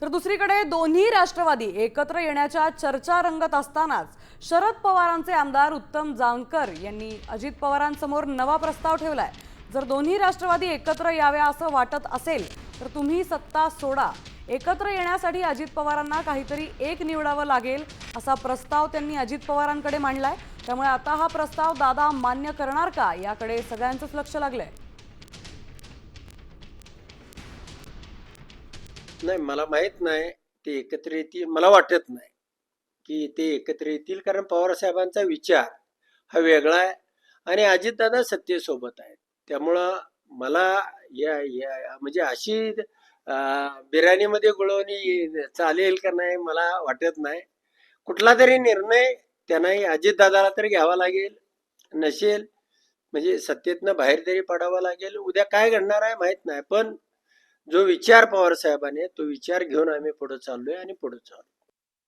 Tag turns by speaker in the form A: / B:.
A: तर दुसरीकडे दोन्ही राष्ट्रवादी एकत्र येण्याच्या चर्चा रंगत असतानाच शरद पवारांचे आमदार उत्तम जानकर यांनी अजित पवारांसमोर नवा प्रस्ताव ठेवलाय। जर दोन्ही राष्ट्रवादी एकत्र याव्या असं वाटत असेल तर तुम्ही सत्ता सोडा, एकत्र येण्यासाठी अजित पवारांना काहीतरी एक निवडावं लागेल असा प्रस्ताव त्यांनी अजित पवारांकडे मांडलाय। त्यामुळे आता हा प्रस्ताव दादा मान्य करणार का याकडे सगळ्यांचंच लक्ष लागलंय।
B: नाही, मला माहित नाही ते एकत्र येतील, मला वाटत नाही की ते एकत्र येतील, कारण पवार साहेबांचा विचार हा वेगळा आहे आणि अजितदादा सत्तेसोबत आहेत। त्यामुळं मला म्हणजे अशी बिर्याणीमध्ये गुळवणी चालेल का नाही मला वाटत नाही। कुठला तरी निर्णय त्यांनाही अजितदादाला तरी घ्यावा लागेल, नसेल म्हणजे सत्तेतनं बाहेर तरी पडावं लागेल। उद्या काय घडणार आहे माहित नाही, पण जो विचार पवार साहेबांनी तो विचार घेऊन आम्ही पुढे चाललोय आणि पुढे चालू।